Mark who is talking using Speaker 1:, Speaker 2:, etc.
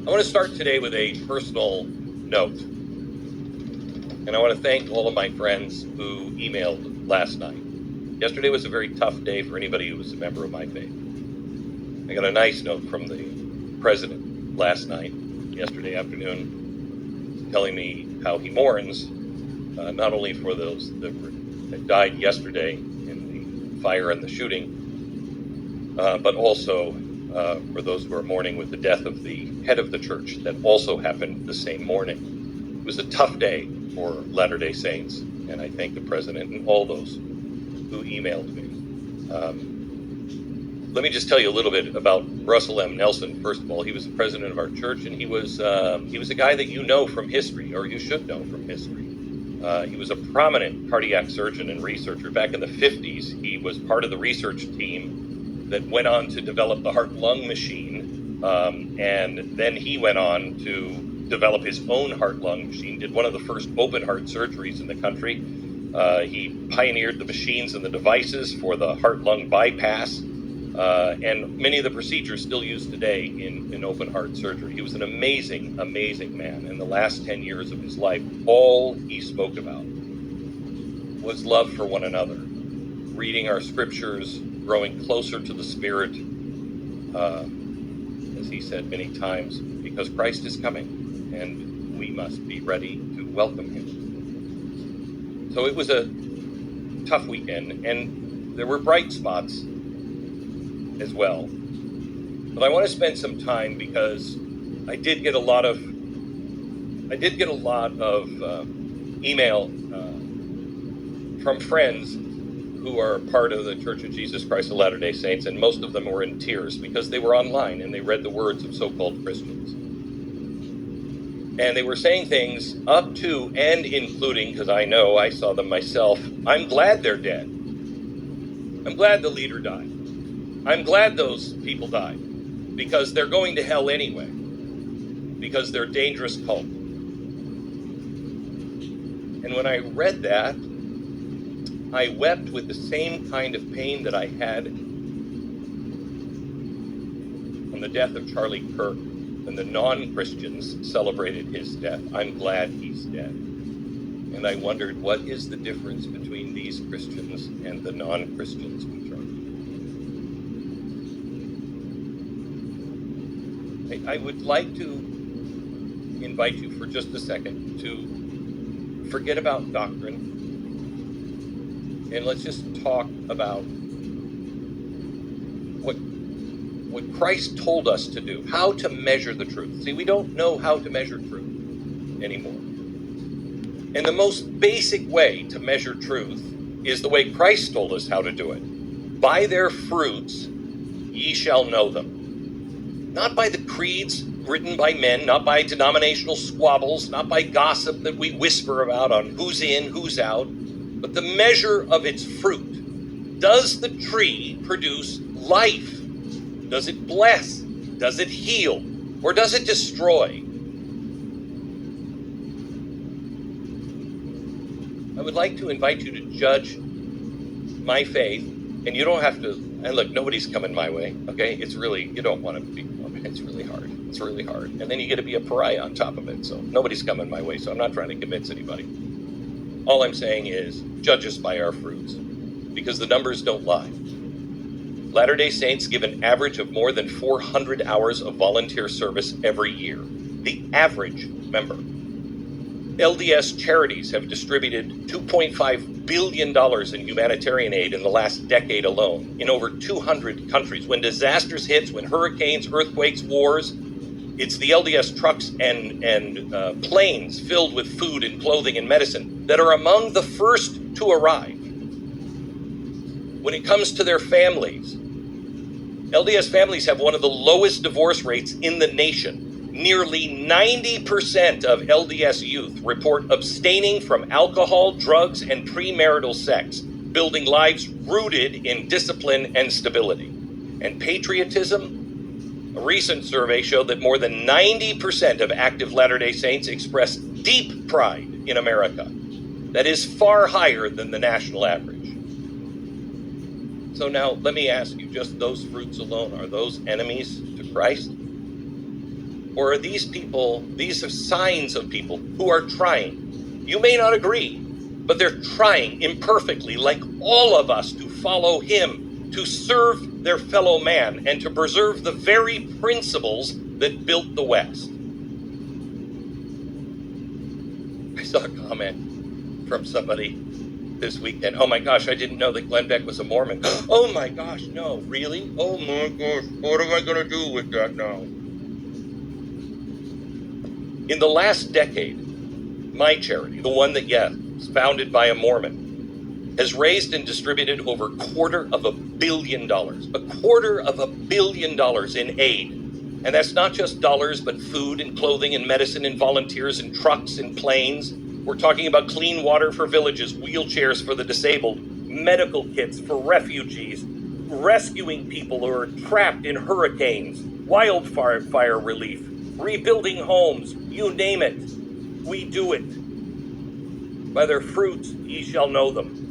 Speaker 1: I want to start today with a personal note. And I want to thank all of my friends who emailed last night. Yesterday was a very tough day for anybody who was a member of my faith. I got a nice note from the president last night, yesterday afternoon, telling me how he mourns, not only for those that died yesterday in the fire and the shooting, but also for those who are mourning with the death of the head of the church that also happened the same morning. It was a tough day for Latter-day Saints, and I thank the president and all those who emailed me. Let me just tell you a little bit about Russell M. Nelson. First of all, he was the president of our church, and he was a guy that you know from history, or you should know from history. He was a prominent cardiac surgeon and researcher. Back in the 50s, he was part of the research team that went on to develop the heart-lung machine, and then he went on to develop his own heart-lung machine, did one of the first open-heart surgeries in the country. He pioneered the machines and the devices for the heart-lung bypass, and many of the procedures still used today in open-heart surgery. He was an amazing, amazing man. In the last 10 years of his life, all he spoke about was love for one another, reading our scriptures, growing closer to the Spirit, as he said many times, because Christ is coming, and we must be ready to welcome him. So it was a tough weekend, and there were bright spots as well. But I want to spend some time because I did get a lot of email from friends who are part of the Church of Jesus Christ of Latter-day Saints, and most of them were in tears because they were online and they read the words of so-called Christians. And they were saying things up to and including, because I know I saw them myself, I'm glad they're dead. I'm glad the leader died. I'm glad those people died, because they're going to hell anyway, because they're a dangerous cult. And when I read that, I wept with the same kind of pain that I had on the death of Charlie Kirk, when the non-Christians celebrated his death. I'm glad he's dead. And I wondered, what is the difference between these Christians and the non-Christians who I would like to invite you for just a second to forget about doctrine, and let's just talk about what Christ told us to do, how to measure the truth. See, we don't know how to measure truth anymore. And the most basic way to measure truth is the way Christ told us how to do it. By their fruits ye shall know them. Not by the creeds written by men, not by denominational squabbles, not by gossip that we whisper about on who's in, who's out, but the measure of its fruit. Does the tree produce life? Does it bless? Does it heal? Or does it destroy? I would like to invite you to judge my faith, and you don't have to, and look, nobody's coming my way, okay? It's really, you don't want to be, it's really hard. It's really hard. And then you get to be a pariah on top of it. So nobody's coming my way. So I'm not trying to convince anybody. All I'm saying is judge us by our fruits, because the numbers don't lie. Latter-day Saints give an average of more than 400 hours of volunteer service every year. The average member. LDS charities have distributed $2.5 billion in humanitarian aid in the last decade alone in over 200 countries. When disasters hit, when hurricanes, earthquakes, wars, it's the LDS trucks and planes filled with food and clothing and medicine that are among the first to arrive. When it comes to their families, LDS families have one of the lowest divorce rates in the nation. Nearly 90% of LDS youth report abstaining from alcohol, drugs, and premarital sex, building lives rooted in discipline and stability. And patriotism? A recent survey showed that more than 90% of active Latter-day Saints express deep pride in America. That is far higher than the national average. So now let me ask you, just those fruits alone, are those enemies to Christ? Or are these people, these are signs of people who are trying? You may not agree, but they're trying imperfectly, like all of us, to follow him, to serve their fellow man, and to preserve the very principles that built the West. I saw a comment from somebody this weekend. Oh my gosh, I didn't know that Glenn Beck was a Mormon. Oh my gosh, no, really? Oh my gosh, what am I going to do with that now? In the last decade, my charity, the one that, is founded by a Mormon, has raised and distributed over $250 million. $250 million in aid. And that's not just dollars, but food and clothing and medicine and volunteers and trucks and planes. We're talking about clean water for villages, wheelchairs for the disabled, medical kits for refugees, rescuing people who are trapped in hurricanes, wildfire relief, rebuilding homes, you name it. We do it. By their fruits ye shall know them.